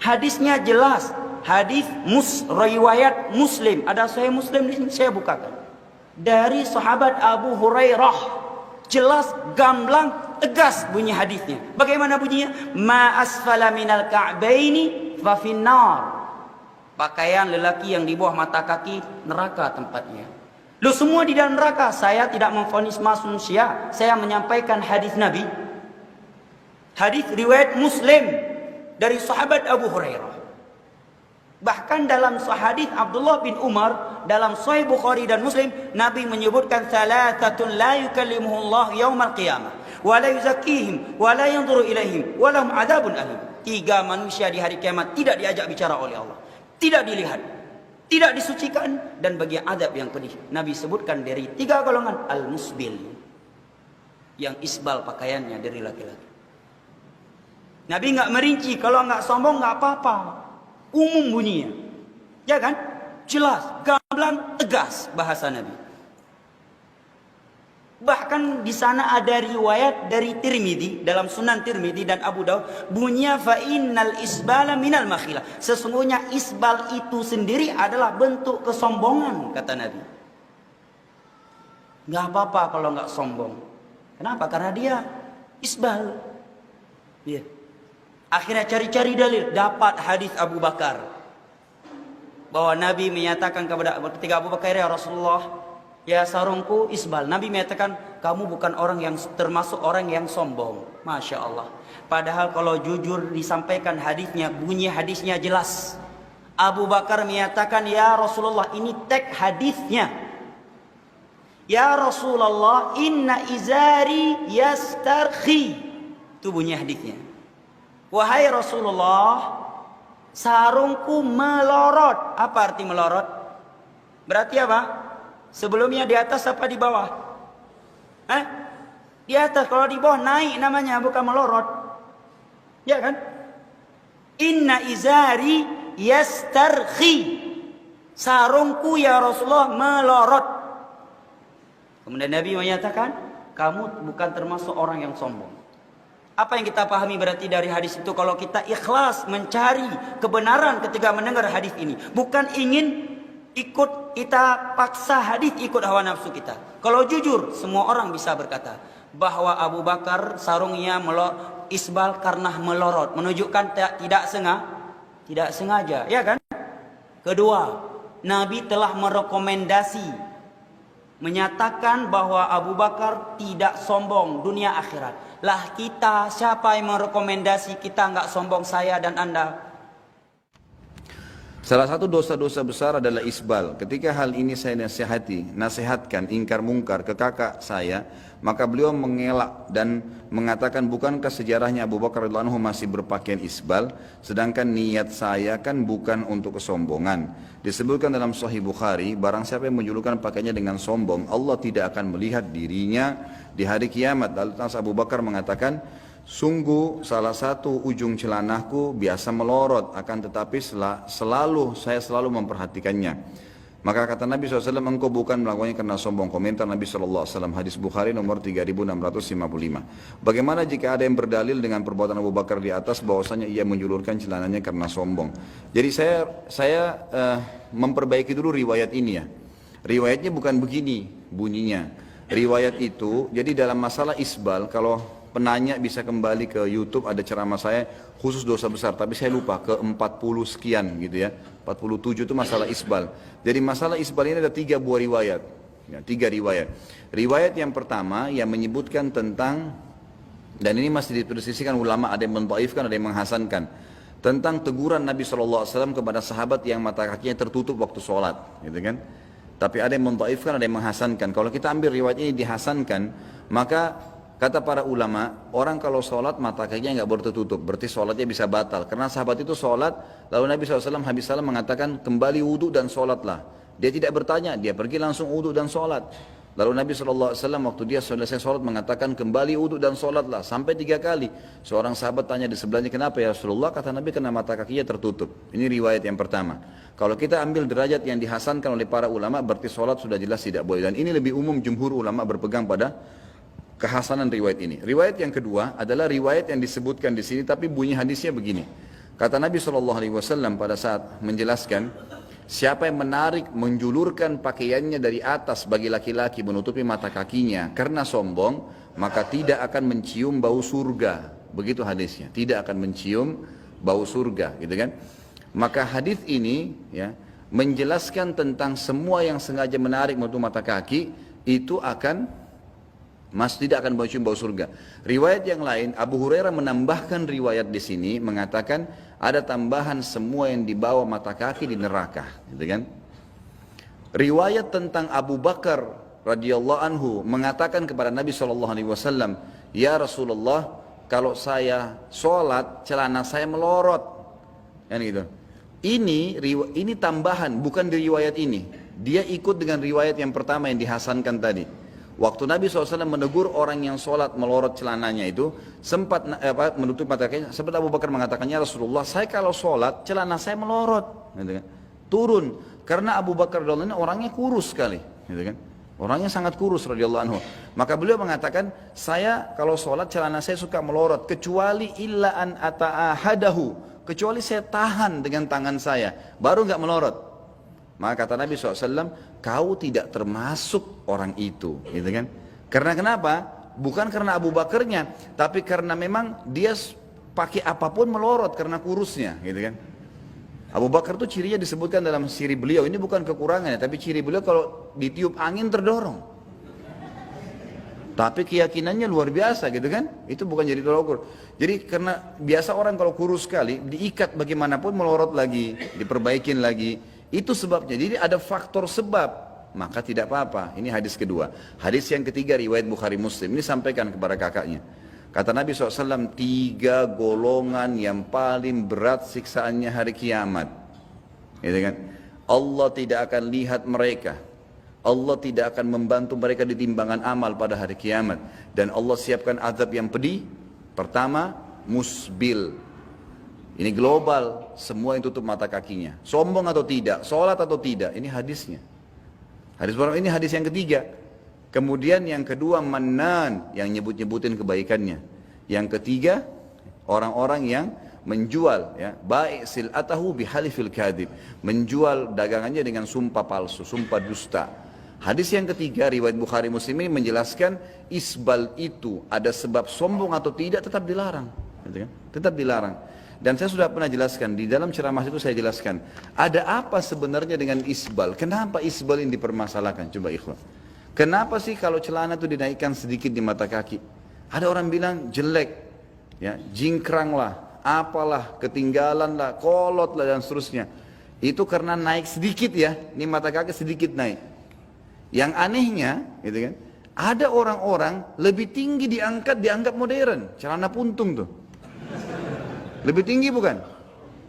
Hadisnya jelas. Hadis riwayat Muslim. Ada Sahih Muslim di sini, saya bukakan. Dari sahabat Abu Hurairah. Jelas, gamblang, tegas bunyi hadisnya. Bagaimana bunyinya? Ma asfala minal ka'baini fa finnar. Pakaian lelaki yang di bawah mata kaki, neraka tempatnya. Lu semua di dalam neraka. Saya tidak memvonis manusia. Saya menyampaikan hadis Nabi. Hadis riwayat Muslim dari sahabat Abu Hurairah. Bahkan dalam hadis Abdullah bin Umar dalam Sahih Bukhari dan Muslim, Nabi menyebutkan thalathatun la yukallimuhullah yaumal qiyamah wa la yuzakkihim wa la yanzuru ilaihim wa lahum adzabun alim. 3 manusia di hari kiamat tidak diajak bicara oleh Allah, tidak dilihat, tidak disucikan, dan bagi adab yang pedih. Nabi sebutkan dari 3 golongan: al-musbil, yang isbal pakaiannya dari laki-laki. Nabi nggak merinci, kalau nggak sombong nggak apa-apa, umum bunyinya, ya kan? Jelas, gamblang, tegas bahasa Nabi. Bahkan di sana ada riwayat dari Tirmidzi, dalam Sunan Tirmidzi dan Abu Daud, bunyinya fa innal isbala minal makhilah. Sesungguhnya isbal itu sendiri adalah bentuk kesombongan, kata Nabi. Nggak apa-apa kalau nggak sombong. Kenapa? Karena dia isbal. Iya. Akhirnya cari-cari dalil, dapat hadis Abu Bakar bahwa Nabi menyatakan ketika Abu Bakar, ya Rasulullah, ya sarungku isbal. Nabi menyatakan, kamu bukan orang yang termasuk orang yang sombong. Masya Allah. Padahal kalau jujur disampaikan hadisnya, bunyi hadisnya jelas. Abu Bakar menyatakan, ya Rasulullah, ini teks hadisnya. Ya Rasulullah, inna izari yastarkhi. Itu bunyi hadisnya. Wahai Rasulullah, sarungku melorot. Apa arti melorot? Berarti apa? Sebelumnya di atas apa di bawah? Di atas. Kalau di bawah naik namanya, bukan melorot. Ya kan? Inna izari yastarkhi. Sarungku ya Rasulullah melorot. Kemudian Nabi menyatakan, kamu bukan termasuk orang yang sombong. Apa yang kita pahami berarti dari hadis itu? Kalau kita ikhlas mencari kebenaran ketika mendengar hadis ini, bukan ingin ikut kita paksa hadis ikut hawa nafsu kita. Kalau jujur, semua orang bisa berkata bahwa Abu Bakar sarungnya isbal karena melorot, menunjukkan tidak sengaja, ya kan? Kedua, Nabi telah merekomendasi, menyatakan bahwa Abu Bakar tidak sombong dunia akhirat. Lah kita, siapa yang merekomendasi kita nggak sombong, saya dan Anda? Salah satu dosa-dosa besar adalah isbal. Ketika hal ini saya nasihatkan ingkar mungkar ke kakak saya, maka beliau mengelak dan mengatakan, bukankah sejarahnya Abu Bakar radhiyallahu anhu masih berpakaian isbal, sedangkan niat saya kan bukan untuk kesombongan. Disebutkan dalam Sahih Bukhari, barang siapa yang menjulukan pakaiannya dengan sombong, Allah tidak akan melihat dirinya di hari kiamat. Lalu Abu Bakar mengatakan, sungguh salah satu ujung celanahku biasa melorot, akan tetapi saya selalu memperhatikannya. Maka kata Nabi SAW, engkau bukan melakukannya karena sombong. Komentar Nabi SAW, hadis Bukhari nomor 3655. Bagaimana jika ada yang berdalil dengan perbuatan Abu Bakar di atas bahwasanya ia menjulurkan celananya karena sombong? Jadi saya memperbaiki dulu riwayat ini ya. Riwayatnya bukan begini bunyinya. Riwayat itu, jadi dalam masalah isbal, kalau penanya bisa kembali ke YouTube, ada ceramah saya khusus dosa besar, tapi saya lupa ke 40 sekian gitu ya, 47 itu masalah isbal. Jadi masalah isbal ini ada 3 buah riwayat ya, 3 riwayat. Riwayat yang pertama yang menyebutkan tentang, dan ini masih dipersisikan ulama, ada yang mendhaifkan, ada yang menghasankan, tentang teguran Nabi SAW kepada sahabat yang mata kakinya tertutup waktu sholat gitu kan. Tapi ada yang mendhaifkan, ada yang menghasankan. Kalau kita ambil riwayat ini dihasankan, maka kata para ulama, orang kalau sholat mata kakinya nggak boleh tertutup, berarti sholatnya bisa batal. Karena sahabat itu sholat, lalu Nabi SAW habis salam mengatakan, kembali wudhu dan sholatlah. Dia tidak bertanya, dia pergi langsung wudhu dan sholat. Lalu Nabi SAW waktu dia selesai sholat mengatakan, kembali wudhu dan sholatlah, sampai 3 kali. Seorang sahabat tanya di sebelahnya, kenapa ya Rasulullah? Kata Nabi, karena mata kakinya tertutup. Ini riwayat yang pertama. Kalau kita ambil derajat yang dihasankan oleh para ulama, berarti sholat sudah jelas tidak boleh. Dan ini lebih umum, jumhur ulama berpegang pada kehasanan riwayat ini. Riwayat yang kedua adalah riwayat yang disebutkan di sini, tapi bunyi hadisnya begini. Kata Nabi SAW pada saat menjelaskan, siapa yang menjulurkan pakaiannya dari atas bagi laki-laki menutupi mata kakinya karena sombong, maka tidak akan mencium bau surga. Begitu hadisnya, tidak akan mencium bau surga, gitu kan? Maka hadis ini ya menjelaskan tentang semua yang sengaja menarik menutup mata kaki itu tidak akan mencium bau surga. Riwayat yang lain, Abu Hurairah menambahkan riwayat di sini mengatakan ada tambahan semua yang dibawa mata kaki di neraka, gitu kan? Riwayat tentang Abu Bakar radhiyallahu anhu mengatakan kepada Nabi SAW, ya Rasulullah, kalau saya sholat celana saya melorot, kan gitu. Ini tambahan, bukan di riwayat ini. Dia ikut dengan riwayat yang pertama yang dihasankan tadi. Waktu Nabi SAW menegur orang yang sholat melorot celananya itu, sempat menutup mata kakinya, sempat Abu Bakar mengatakannya, Rasulullah, saya kalau sholat celana saya melorot, gitu kan? Turun, karena Abu Bakar radhiyallahu anhu orangnya kurus sekali, gitu kan? Orangnya sangat kurus radhiyallahu anhu. Maka beliau mengatakan, saya kalau sholat celana saya suka melorot, kecuali illa an ata'ahadahu, kecuali saya tahan dengan tangan saya, baru nggak melorot. Maka kata Nabi SAW, kau tidak termasuk orang itu, gitu kan? Karena kenapa? Bukan karena Abu Bakarnya, tapi karena memang dia pakai apapun melorot karena kurusnya, gitu kan? Abu Bakar itu cirinya disebutkan dalam ciri beliau, ini bukan kekurangannya, tapi ciri beliau kalau ditiup angin terdorong. Tapi keyakinannya luar biasa, gitu kan? Itu bukan jadi tolak ukur. Jadi karena biasa orang kalau kurus sekali, diikat bagaimanapun melorot lagi, diperbaikin lagi. Itu sebabnya. Jadi ada faktor sebab, maka tidak apa-apa. Ini hadis kedua. Hadis yang ketiga riwayat Bukhari Muslim. Ini sampaikan kepada kakaknya. Kata Nabi SAW, 3 golongan yang paling berat siksaannya hari kiamat. Gitu kan? Allah tidak akan lihat mereka. Allah tidak akan membantu mereka di timbangan amal pada hari kiamat. Dan Allah siapkan azab yang pedih. Pertama, musbil. Ini global, semua yang tutup mata kakinya. Sombong atau tidak, sholat atau tidak, ini hadisnya. Ini hadis yang ketiga. Kemudian yang kedua, mannan, yang nyebut-nyebutin kebaikannya. Yang ketiga, orang-orang yang menjual, ya, baik sil'atahu bihalifil kadhib, menjual dagangannya dengan sumpah palsu, sumpah dusta. Hadis yang ketiga, riwayat Bukhari Muslim ini menjelaskan isbal itu ada sebab sombong atau tidak tetap dilarang, gitu kan? Tetap dilarang. Dan saya sudah pernah jelaskan, di dalam ceramah itu saya jelaskan, ada apa sebenarnya dengan isbal? Kenapa isbal ini dipermasalahkan? Coba ikhwan. Kenapa sih kalau celana itu dinaikkan sedikit di mata kaki? Ada orang bilang jelek, ya, jingkrang lah, apalah, ketinggalan lah, kolot lah dan seterusnya. Itu karena naik sedikit ya, ini mata kaki sedikit naik. Yang anehnya, gitu kan, ada orang-orang lebih tinggi dianggap modern, celana puntung tuh. Lebih tinggi bukan?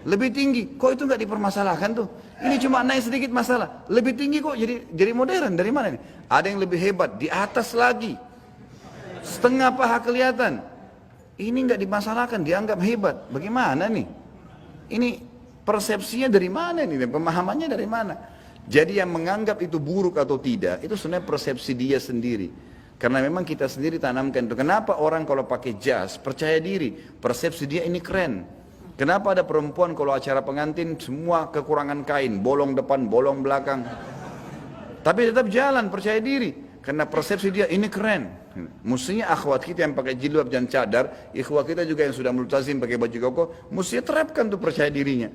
Lebih tinggi. Kok itu nggak dipermasalahkan tuh? Ini cuma naik sedikit masalah. Lebih tinggi kok jadi modern. Dari mana nih? Ada yang lebih hebat. Di atas lagi. Setengah paha kelihatan. Ini nggak dimasalahkan. Dianggap hebat. Bagaimana nih? Ini persepsinya dari mana nih? Pemahamannya dari mana? Jadi yang menganggap itu buruk atau tidak, itu sebenarnya persepsi dia sendiri. Karena memang kita sendiri tanamkan itu. Kenapa orang kalau pakai jas percaya diri, persepsi dia ini keren. Kenapa ada perempuan kalau acara pengantin semua kekurangan kain, bolong depan, bolong belakang, tapi tetap jalan percaya diri karena persepsi dia ini keren. Mestinya akhwat kita yang pakai jilbab dan cadar, ikhwat kita juga yang sudah multazim pakai baju koko, mestinya terapkan tuh percaya dirinya.